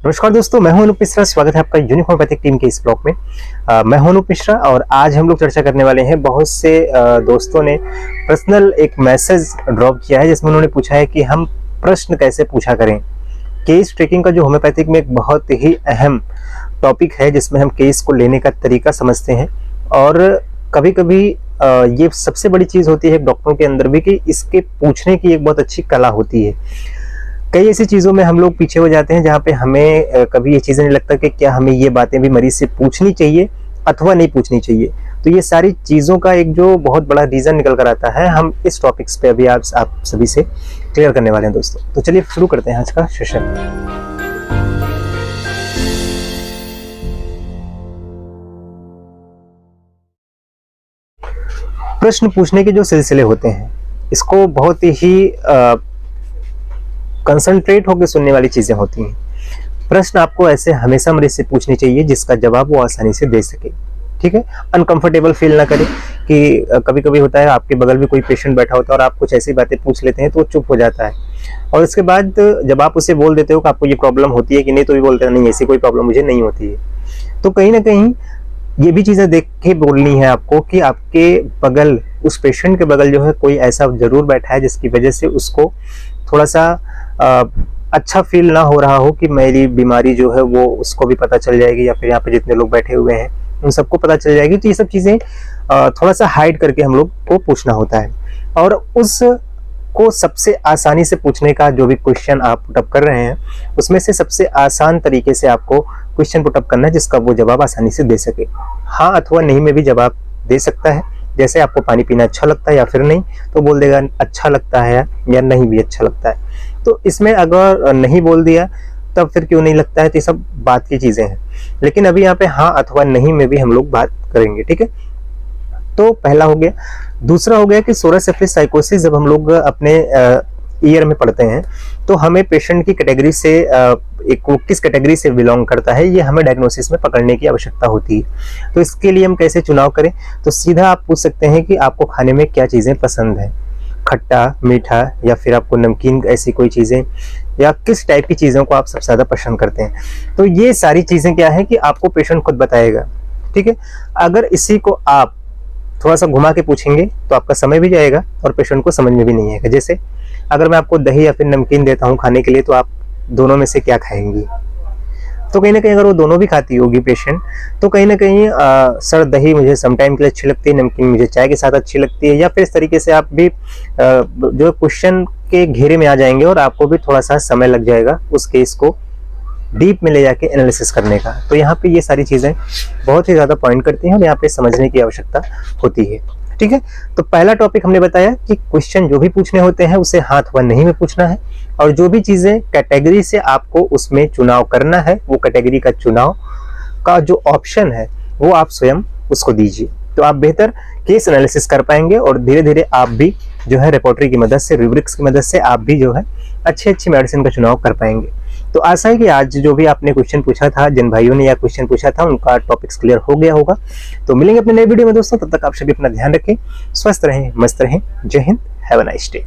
नमस्कार दोस्तों, मैं हूं अनूप मिश्रा। स्वागत है आपका यूनिक होम्योपैथिक टीम के इस ब्लॉग में। मैं हूं अनूप मिश्रा और आज हम लोग चर्चा करने वाले हैं। बहुत से दोस्तों ने पर्सनल एक मैसेज ड्रॉप किया है जिसमें उन्होंने पूछा है कि हम प्रश्न कैसे पूछा करें। केस ट्रेकिंग का जो होम्योपैथिक में एक बहुत ही अहम टॉपिक है जिसमें हम केस को लेने का तरीका समझते हैं और कभी कभी ये सबसे बड़ी चीज़ होती है डॉक्टरों के अंदर भी कि इसके पूछने की एक बहुत अच्छी कला होती है। कई ऐसी चीज़ों में हम लोग पीछे हो जाते हैं जहाँ पे हमें कभी ये चीज़ें नहीं लगता कि क्या हमें ये बातें भी मरीज से पूछनी चाहिए अथवा नहीं पूछनी चाहिए। तो ये सारी चीज़ों का एक जो बहुत बड़ा रीज़न निकल कर आता है, हम इस टॉपिक्स पे अभी आप सभी से क्लियर करने वाले हैं दोस्तों। तो चलिए शुरू करते हैं आज का सेशन। प्रश्न पूछने के जो सिलसिले होते हैं, इसको बहुत ही कंसंट्रेट होकर सुनने वाली चीजें होती हैं। प्रश्न आपको ऐसे हमेशा मरीज से पूछनी चाहिए जिसका जवाब वो आसानी से दे सके। ठीक है, अनकंफर्टेबल फील ना करें कि कभी कभी होता है आपके बगल में कोई पेशेंट बैठा होता है और आप कुछ ऐसी बातें पूछ लेते हैं तो वो चुप हो जाता है और उसके बाद जब आप उसे बोल देते हो कि आपको ये प्रॉब्लम होती है कि नहीं, तो भी बोलते हैं नहीं, ऐसी कोई प्रॉब्लम मुझे नहीं होती है। तो कहीं ना कहीं ये भी चीजें देख के बोलनी है आपको कि आपके बगल, उस पेशेंट के बगल जो है कोई ऐसा जरूर बैठा है जिसकी वजह से उसको थोड़ा सा अच्छा फील ना हो रहा हो कि मेरी बीमारी जो है वो उसको भी पता चल जाएगी या फिर यहाँ पे जितने लोग बैठे हुए हैं उन सबको पता चल जाएगी। तो ये सब चीजें थोड़ा सा हाइड करके हम लोग को पूछना होता है और उसको सबसे आसानी से पूछने का जो भी क्वेश्चन आप पुटअप कर रहे हैं उसमें से सबसे आसान तरीके से आपको क्वेश्चन पुटअप करना है जिसका वो जवाब आसानी से दे सके। हाँ अथवा नहीं में भी जवाब दे सकता है। जैसे आपको पानी पीना अच्छा लगता है या फिर नहीं, तो बोल देगा अच्छा लगता है या नहीं भी अच्छा लगता है। तो इसमें अगर नहीं बोल दिया तब फिर क्यों नहीं लगता है, तो ये सब बात की चीजें हैं। लेकिन अभी यहाँ पे हाँ अथवा नहीं में भी हम लोग बात करेंगे। ठीक है, तो पहला हो गया। दूसरा हो गया कि सोरस सिफिलिस साइकोसिस जब हम लोग अपने ईयर में पढ़ते हैं तो हमें पेशेंट की कैटेगरी से एक किस कैटेगरी से बिलोंग करता है ये हमें डायग्नोसिस में पकड़ने की आवश्यकता होती है। तो इसके लिए हम कैसे चुनाव करें, तो सीधा आप पूछ सकते हैं कि आपको खाने में क्या चीज़ें पसंद है, खट्टा, मीठा या फिर आपको नमकीन, ऐसी कोई चीज़ें, या किस टाइप की चीज़ों को आप सबसे ज़्यादा पसंद करते हैं। तो ये सारी चीज़ें क्या है कि आपको पेशेंट खुद बताएगा। ठीक है, अगर इसी को आप थोड़ा सा घुमा के पूछेंगे तो आपका समय भी जाएगा और पेशेंट को समझ में भी नहीं आएगा। जैसे अगर मैं आपको दही या फिर नमकीन देता हूँ खाने के लिए, तो आप दोनों में से क्या खाएंगी? तो कहीं ना कहीं अगर वो दोनों भी खाती होगी पेशेंट, तो कहीं ना कहीं सर दही मुझे सम टाइम के लिए अच्छी लगती है, नमकीन मुझे चाय के साथ अच्छी लगती है, या फिर इस तरीके से आप भी जो क्वेश्चन के घेरे में आ जाएंगे और आपको भी थोड़ा सा समय लग जाएगा उस केस को डीप में ले जाके एनालिसिस करने का। तो यहाँ पे ये सारी चीजें बहुत ही ज्यादा पॉइंट करती हैं और यहाँ पे समझने की आवश्यकता होती है। ठीक है, तो पहला टॉपिक हमने बताया कि क्वेश्चन जो भी पूछने होते हैं उसे हाथ व नहीं में पूछना है और जो भी चीजें कैटेगरी से आपको उसमें चुनाव करना है, वो कैटेगरी का चुनाव का जो ऑप्शन है वो आप स्वयं उसको दीजिए। तो आप बेहतर केस एनालिसिस कर पाएंगे और धीरे धीरे आप भी जो है रिपोर्टरी की मदद से, रूब्रिक्स की मदद से आप भी जो है अच्छी मेडिसिन का चुनाव कर पाएंगे। तो आशा है कि आज जो भी आपने क्वेश्चन पूछा था, जिन भाइयों ने यह क्वेश्चन पूछा था, उनका टॉपिक्स क्लियर हो गया होगा। तो मिलेंगे अपने नए वीडियो में दोस्तों, तब तक आप सभी अपना ध्यान रखें, स्वस्थ रहें, मस्त रहें। जय Hind, have a nice day.